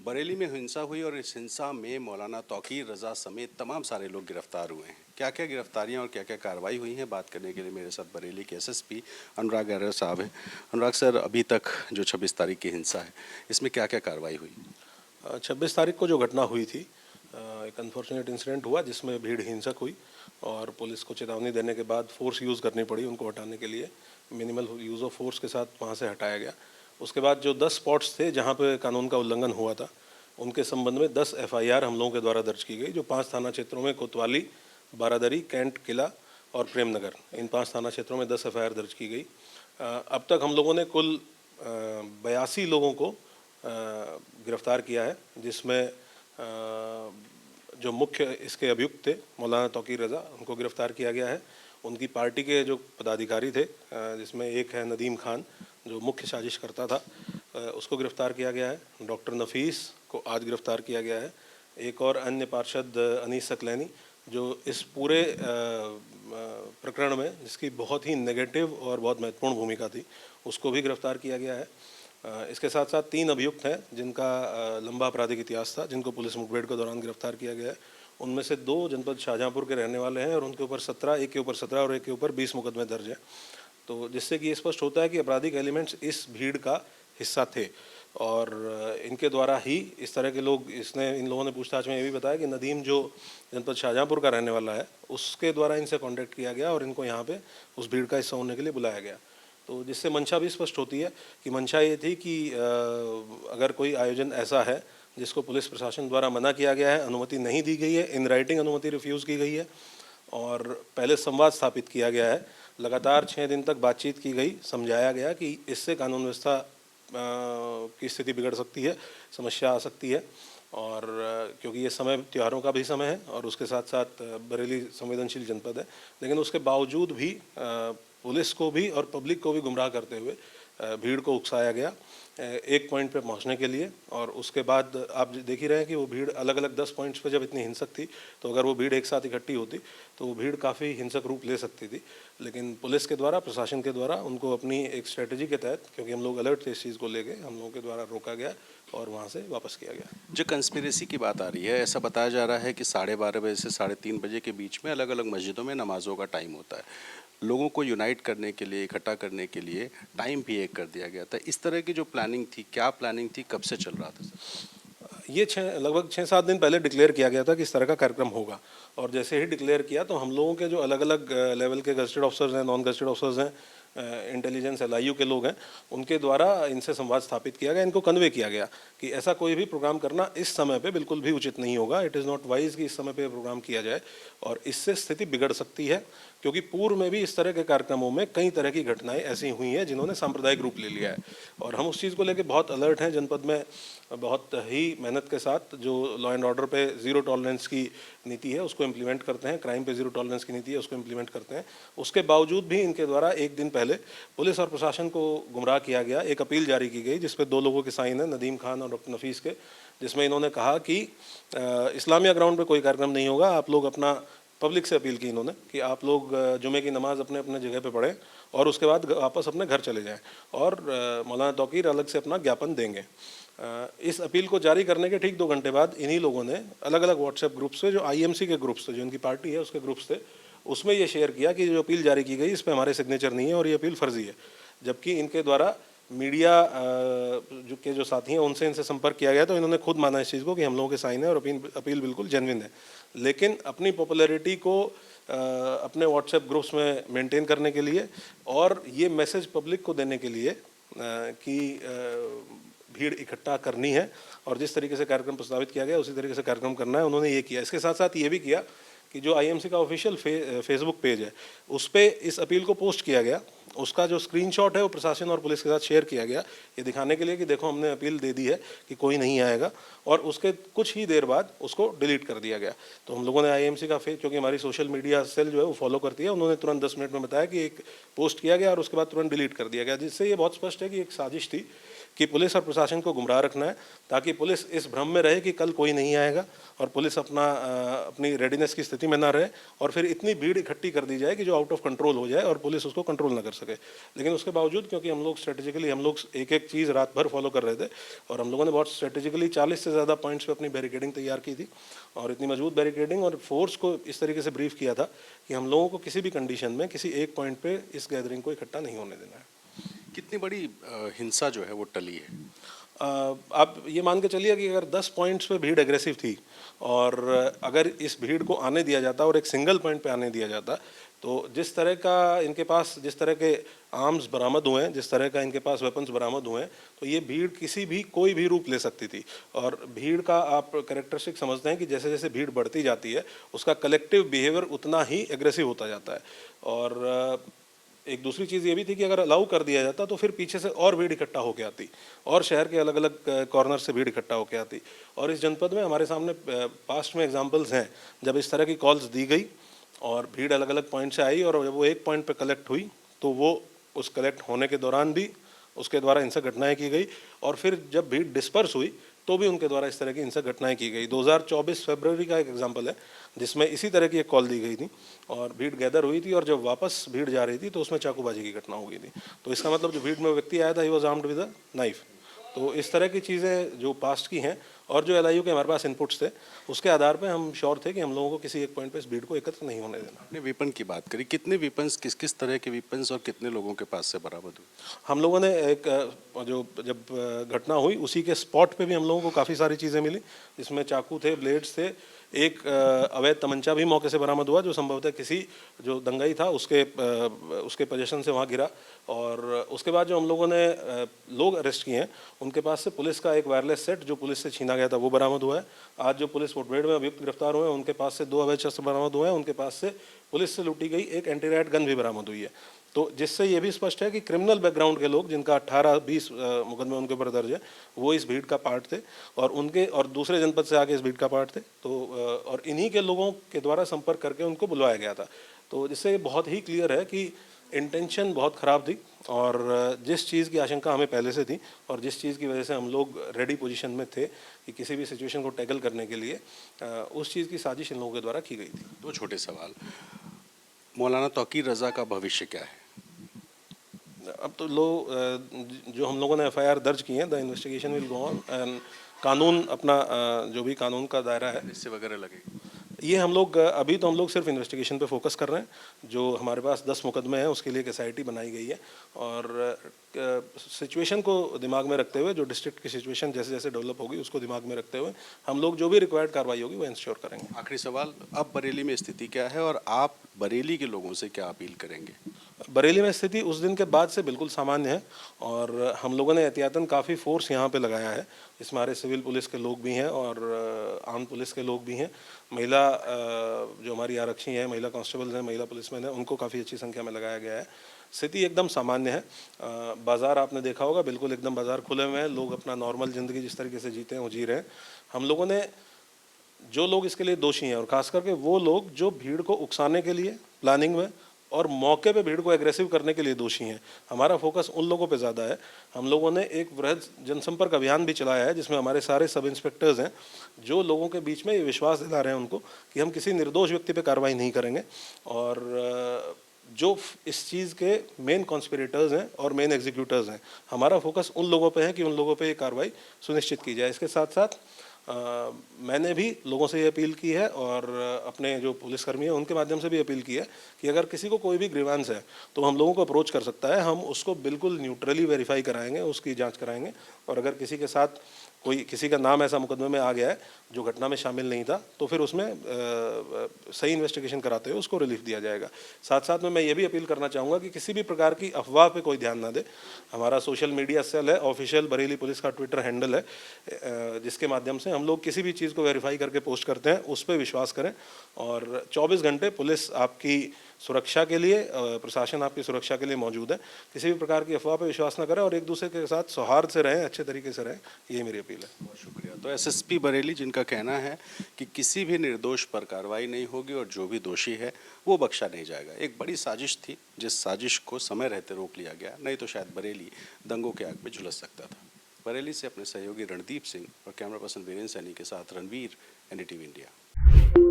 बरेली में हिंसा हुई और इस हिंसा में मौलाना तौकीर रज़ा समेत तमाम सारे लोग गिरफ्तार हुए हैं। क्या क्या गिरफ्तारियां और क्या क्या कार्रवाई हुई हैं, बात करने के लिए मेरे साथ बरेली के एसएसपी अनुराग अरोड़ा साहब हैं। अनुराग सर, अभी तक जो 26 तारीख की हिंसा है, इसमें क्या क्या कार्रवाई हुई? 26 तारीख को जो घटना हुई थी, एक अनफॉर्चुनेट इंसिडेंट हुआ जिसमें भीड़ हिंसक हुई और पुलिस को चेतावनी देने के बाद फोर्स यूज़ करनी पड़ी उनको हटाने के लिए। मिनिमल यूज़ ऑफ फोर्स के साथ वहाँ से हटाया गया। उसके बाद जो 10 स्पॉट्स थे जहाँ पे कानून का उल्लंघन हुआ था, उनके संबंध में 10 एफआईआर हम लोगों के द्वारा दर्ज की गई, जो 5 थाना क्षेत्रों में कोतवाली, बारादरी, कैंट, किला और प्रेमनगर, इन 5 थाना क्षेत्रों में 10 एफआईआर दर्ज की गई। अब तक हम लोगों ने कुल 82 लोगों को गिरफ्तार किया है, जिसमें जो मुख्य इसके अभियुक्त थे मौलाना तौकीर रज़ा, उनको गिरफ्तार किया गया है। उनकी पार्टी के जो पदाधिकारी थे, जिसमें एक है नदीम खान जो मुख्य साजिश करता था, उसको गिरफ्तार किया गया है। डॉक्टर नफीस को आज गिरफ्तार किया गया है। एक और अन्य पार्षद अनीस सकलैनी, जो इस पूरे प्रकरण में जिसकी बहुत ही नेगेटिव और बहुत महत्वपूर्ण भूमिका थी, उसको भी गिरफ्तार किया गया है। इसके साथ साथ 3 अभियुक्त हैं जिनका लंबा आपराधिक इतिहास था, जिनको पुलिस मुठभेड़ के दौरान गिरफ्तार किया गया है। उनमें से 2 जनपद शाहजहाँपुर के रहने वाले हैं और उनके ऊपर 17, एक के ऊपर 17 और एक के ऊपर 20 मुकदमे दर्ज हैं। तो जिससे कि ये स्पष्ट होता है कि आपराधिक एलिमेंट्स इस भीड़ का हिस्सा थे और इनके द्वारा ही इस तरह के लोग, इन लोगों ने पूछताछ में ये भी बताया कि नदीम जो जनपद शाहजहाँपुर का रहने वाला है, उसके द्वारा इनसे कॉन्टैक्ट किया गया और इनको यहाँ पे उस भीड़ का हिस्सा होने के लिए बुलाया गया। तो जिससे मंशा भी स्पष्ट होती है कि मंशा ये थी कि अगर कोई आयोजन ऐसा है जिसको पुलिस प्रशासन द्वारा मना किया गया है, अनुमति नहीं दी गई है, इन राइटिंग अनुमति रिफ्यूज़ की गई है और पहले संवाद स्थापित किया गया है, लगातार 6 दिन तक बातचीत की गई, समझाया गया कि इससे कानून व्यवस्था की स्थिति बिगड़ सकती है, समस्या आ सकती है। और क्योंकि ये समय त्योहारों का भी समय है और उसके साथ साथ बरेली संवेदनशील जनपद है, लेकिन उसके बावजूद भी पुलिस को भी और पब्लिक को भी गुमराह करते हुए भीड़ को उकसाया गया एक पॉइंट पे पहुंचने के लिए। और उसके बाद आप देख ही रहे हैं कि वो भीड़ अलग अलग 10 पॉइंट्स पे जब इतनी हिंसक थी, तो अगर वो भीड़ एक साथ इकट्ठी होती तो वो भीड़ काफ़ी हिंसक रूप ले सकती थी। लेकिन पुलिस के द्वारा, प्रशासन के द्वारा उनको अपनी एक स्ट्रेटजी के तहत, क्योंकि हम लोग अलर्ट थे इस चीज़ को लेके, हम लोगों के द्वारा रोका गया और वहाँ से वापस किया गया। जो कंस्पिरेसी की बात आ रही है, ऐसा बताया जा रहा है कि 12:30 बजे से 3:30 बजे के बीच में अलग अलग मस्जिदों में नमाज़ों का टाइम होता है। लोगों को यूनाइट करने के लिए, इकट्ठा करने के लिए टाइम भी एक कर दिया गया था। इस तरह की जो प्लानिंग थी, क्या प्लानिंग थी, कब से चल रहा था सर? ये लगभग 6-7 दिन पहले डिक्लेयर किया गया था कि इस तरह का कार्यक्रम होगा और जैसे ही डिक्लेयर किया तो हम लोगों के जो अलग अलग लेवल के गजेटेड ऑफिसर्स हैं, नॉन गजेटेड ऑफिसर्स हैं, इंटेलिजेंस एलआईयू के लोग हैं, उनके द्वारा इनसे संवाद स्थापित किया गया, इनको कन्वे किया गया कि ऐसा कोई भी प्रोग्राम करना इस समय पे बिल्कुल भी उचित नहीं होगा। इट इज़ नॉट वाइज कि इस समय पे प्रोग्राम किया जाए और इससे स्थिति बिगड़ सकती है, क्योंकि पूर्व में भी इस तरह के कार्यक्रमों में कई तरह की घटनाएं ऐसी हुई हैं जिन्होंने सांप्रदायिक रूप ले लिया है और हम उस चीज़ को लेकर बहुत अलर्ट हैं। जनपद में बहुत ही मेहनत के साथ जो लॉ एंड ऑर्डर पे ज़ीरो टॉलरेंस की नीति है उसको इम्प्लीमेंट करते हैं, क्राइम पे ज़ीरो टॉलरेंस की नीति है उसको इम्प्लीमेंट करते हैं। उसके बावजूद भी इनके द्वारा एक दिन पहले पुलिस और प्रशासन को गुमराह किया गया। एक अपील जारी की गई जिसपे 2 लोगों के साइन है, नदीम खान और डॉक्टर नफीस के, जिसमें इन्होंने कहा कि इस्लामिया ग्राउंड पे कोई कार्यक्रम नहीं होगा। आप लोग अपना, पब्लिक से अपील की इन्होंने कि आप लोग जुमे की नमाज़ अपने अपने जगह पे पढ़ें और उसके बाद वापस अपने घर चले जाएं और मौलाना तौकीर अलग से अपना ज्ञापन देंगे। इस अपील को जारी करने के ठीक 2 घंटे बाद इन्हीं लोगों ने अलग अलग व्हाट्सएप ग्रुप्स से, जो आईएमसी के ग्रुप्स थे, जो इनकी पार्टी है उसके ग्रुप्स थे, उसमें ये शेयर किया कि जो अपील जारी की गई इस पर हमारे सिग्नेचर नहीं है और ये अपील फर्जी है। जबकि इनके द्वारा मीडिया जो साथी हैं उनसे इनसे संपर्क किया गया तो इन्होंने खुद माना इस चीज़ को कि हम लोगों के साइन है और अपील बिल्कुल जेन्युइन है। लेकिन अपनी पॉपुलैरिटी को अपने व्हाट्सएप ग्रुप्स में मेंटेन करने के लिए और ये मैसेज पब्लिक को देने के लिए कि भीड़ इकट्ठा करनी है और जिस तरीके से कार्यक्रम प्रस्तावित किया गया उसी तरीके से कार्यक्रम करना है, उन्होंने ये किया। इसके साथ साथ ये भी किया कि जो आईएमसी का ऑफिशियल फेसबुक पेज है उस पर इस अपील को पोस्ट किया गया, उसका जो स्क्रीनशॉट है वो प्रशासन और पुलिस के साथ शेयर किया गया, ये दिखाने के लिए कि देखो हमने अपील दे दी है कि कोई नहीं आएगा, और उसके कुछ ही देर बाद उसको डिलीट कर दिया गया। तो हम लोगों ने आईएमसी का क्योंकि हमारी सोशल मीडिया सेल जो है वो फॉलो करती है, उन्होंने तुरंत 10 मिनट में बताया कि एक पोस्ट किया गया और उसके बाद तुरंत डिलीट कर दिया गया, जिससे ये बहुत स्पष्ट है कि एक साजिश थी कि पुलिस और प्रशासन को गुमराह रखना है, ताकि पुलिस इस भ्रम में रहे कि कल कोई नहीं आएगा और पुलिस अपनी रेडीनेस की स्थिति में ना रहे और फिर इतनी भीड़ इकट्ठी कर दी जाए कि जो आउट ऑफ कंट्रोल हो जाए और पुलिस उसको कंट्रोल ना कर सके। लेकिन उसके बावजूद क्योंकि हम लोग स्ट्रेटेजिकली हम लोग एक एक चीज़ रात भर फॉलो कर रहे थे और हम लोगों ने बहुत स्ट्रेटेजिकली 40 से ज़्यादा पॉइंट्स पे अपनी बैरिकेडिंग तैयार की थी और इतनी मजबूत बैरिकेडिंग और फोर्स को इस तरीके से ब्रीफ किया था कि हम लोगों को किसी भी कंडीशन में किसी एक पॉइंट पे इस गैदरिंग को इकट्ठा नहीं होने देना है। कितनी बड़ी हिंसा जो है वो टली है? आप ये मान के चलिए कि अगर 10 पॉइंट्स पे भीड़ एग्रेसिव थी और अगर इस भीड़ को आने दिया जाता और एक सिंगल पॉइंट पे आने दिया जाता, तो जिस तरह का इनके पास जिस तरह के आर्म्स बरामद हुए हैं, जिस तरह का इनके पास वेपन्स बरामद हुए हैं, तो ये भीड़ कोई भी रूप ले सकती थी। और भीड़ का आप कैरेक्टरिस्टिक समझते हैं कि जैसे जैसे भीड़ बढ़ती जाती है उसका कलेक्टिव बिहेवियर उतना ही एग्रेसिव होता जाता है। और एक दूसरी चीज़ ये भी थी कि अगर अलाउ कर दिया जाता तो फिर पीछे से और भीड़ इकट्ठा होकर आती और शहर के अलग अलग कॉर्नर से भीड़ इकट्ठा होकर आती। और इस जनपद में हमारे सामने पास्ट में एग्जांपल्स हैं जब इस तरह की कॉल्स दी गई और भीड़ अलग अलग पॉइंट से आई और जब वो एक पॉइंट पे कलेक्ट हुई तो वो उस कलेक्ट होने के दौरान भी उसके द्वारा हिंसक घटनाएं की गई और फिर जब भीड़ डिस्पर्स हुई तो भी उनके द्वारा इस तरह की हिंसक घटनाएं की गई। 2024 फरवरी का एक एग्जाम्पल है जिसमें इसी तरह की एक कॉल दी गई थी और भीड़ गैदर हुई थी और जब वापस भीड़ जा रही थी तो उसमें चाकूबाजी की घटना हो गई थी। तो इसका मतलब जो भीड़ में व्यक्ति आया था he was armed with a knife. तो इस तरह की चीज़ें जो पास्ट की हैं और जो एलआईयू के हमारे पास इनपुट्स थे उसके आधार पे हम श्योर थे कि हम लोगों को किसी एक पॉइंट पे इस भीड़ को एकत्र नहीं होने देना। आपने वेपन की बात करी, कितने वेपन्स किस किस तरह के वेपन्स और कितने लोगों के पास से बरामद हुए? हम लोगों ने एक जो जब घटना हुई उसी के स्पॉट पे भी हम लोगों को काफ़ी सारी चीज़ें मिली जिसमें चाकू थे, ब्लेड्स थे, एक अवैध तमंचा भी मौके से बरामद हुआ जो संभवतः किसी जो दंगाई था उसके पोजीशन से वहाँ गिरा। और उसके बाद जो हम लोगों ने लोग अरेस्ट किए हैं उनके पास से पुलिस का एक वायरलेस सेट जो पुलिस से छीना गया था वो बरामद हुआ है। आज जो पुलिस मुठभेड़ में अभियुक्त गिरफ्तार हुए हैं उनके पास से 2 अवैध शस्त्र बरामद हुए हैं। उनके पास से पुलिस से लूटी गई एक एंटी राइट गन भी बरामद हुई है। तो जिससे ये भी स्पष्ट है कि क्रिमिनल बैकग्राउंड के लोग जिनका 18-20 मुकदमे उनके ऊपर दर्ज है वो इस भीड़ का पार्ट थे और दूसरे जनपद से आके इस भीड़ का पार्ट थे। तो और इन्हीं के लोगों के द्वारा संपर्क करके उनको बुलवाया गया था। तो जिससे बहुत ही क्लियर है कि इंटेंशन बहुत ख़राब थी और जिस चीज़ की आशंका हमें पहले से थी और जिस चीज़ की वजह से हम लोग रेडी पोजीशन में थे कि किसी भी सिचुएशन को टैकल करने के लिए उस चीज़ की साजिश इन लोगों के द्वारा की गई थी। 2 छोटे सवाल, मौलाना तौकीर रज़ा का भविष्य क्या है? अब तो जो हम लोगों ने एफआईआर दर्ज की है the investigation will go on and कानून अपना जो भी कानून का दायरा है इससे वगैरह लगेगा? ये हम लोग अभी तो हम लोग सिर्फ इन्वेस्टिगेशन पे फोकस कर रहे हैं। जो हमारे पास 10 मुकदमे हैं उसके लिए एक एसआईटी बनाई गई है और सिचुएशन को दिमाग में रखते हुए जो डिस्ट्रिक्ट की सिचुएशन जैसे जैसे डेवलप होगी उसको दिमाग में रखते हुए हम लोग जो भी रिक्वायर्ड कार्रवाई होगी वो इंश्योर करेंगे। आखिरी सवाल, अब बरेली में स्थिति क्या है और आप बरेली के लोगों से क्या अपील करेंगे? बरेली में स्थिति उस दिन के बाद से बिल्कुल सामान्य है और हम लोगों ने एहतियातन काफ़ी फोर्स यहाँ पे लगाया है। इसमें हमारे सिविल पुलिस के लोग भी हैं और आर्म पुलिस के लोग भी हैं। महिला जो हमारी आरक्षी हैं, महिला कांस्टेबल्स हैं, महिला पुलिसमैन हैं, उनको काफ़ी अच्छी संख्या में लगाया गया है। स्थिति एकदम सामान्य है। बाज़ार आपने देखा होगा बिल्कुल एकदम बाज़ार खुले हुए हैं, लोग अपना नॉर्मल ज़िंदगी जिस तरीके से जीते हैं वो जी रहे हैं। हम लोगों ने जो लोग इसके लिए दोषी हैं और ख़ास करके वो लोग जो भीड़ को उकसाने के लिए प्लानिंग में और मौके पे भीड़ को एग्रेसिव करने के लिए दोषी हैं, हमारा फोकस उन लोगों पे ज़्यादा है। हम लोगों ने एक वृहद जनसंपर्क अभियान भी चलाया है जिसमें हमारे सारे सब इंस्पेक्टर्स हैं जो लोगों के बीच में ये विश्वास दिला रहे हैं उनको कि हम किसी निर्दोष व्यक्ति पे कार्रवाई नहीं करेंगे और जो इस चीज़ के मेन कॉन्स्पिरेटर्स हैं और मेन एग्जीक्यूटर्स हैं, हमारा फोकस उन लोगों पे है कि उन लोगों पे ये कार्रवाई सुनिश्चित की जाए। इसके साथ साथ मैंने भी लोगों से ये अपील की है और अपने जो पुलिसकर्मी हैं उनके माध्यम से भी अपील की है कि अगर किसी को कोई भी ग्रीवांस है तो हम लोगों को अप्रोच कर सकता है। हम उसको बिल्कुल न्यूट्रली वेरीफाई कराएंगे, उसकी जांच कराएंगे और अगर किसी के साथ किसी का नाम ऐसा मुकदमे में आ गया है जो घटना में शामिल नहीं था तो फिर उसमें सही इन्वेस्टिगेशन कराते हुए उसको रिलीफ दिया जाएगा। साथ साथ में मैं ये भी अपील करना चाहूँगा कि किसी भी प्रकार की अफवाह पे कोई ध्यान ना दे। हमारा सोशल मीडिया सेल है, ऑफिशियल बरेली पुलिस का ट्विटर हैंडल है जिसके माध्यम से हम लोग किसी भी चीज़ को वेरीफाई करके पोस्ट करते हैं, उस पर विश्वास करें और 24 घंटे पुलिस आपकी सुरक्षा के लिए, प्रशासन आपकी सुरक्षा के लिए मौजूद है। किसी भी प्रकार की अफवाह पर विश्वास न करें और एक दूसरे के साथ सौहार्द से रहें, अच्छे तरीके से रहें, ये मेरी अपील है। बहुत शुक्रिया। तो एसएसपी बरेली जिनका कहना है कि किसी भी निर्दोष पर कार्रवाई नहीं होगी और जो भी दोषी है वो बख्शा नहीं जाएगा। एक बड़ी साजिश थी जिस साजिश को समय रहते रोक लिया गया, नहीं तो शायद बरेली दंगों के आग में झुलस सकता था। बरेली से अपने सहयोगी रणदीप सिंह और कैमरा पर्सन वीरेंद्र सैनी के साथ रणवीर, NDTV इंडिया।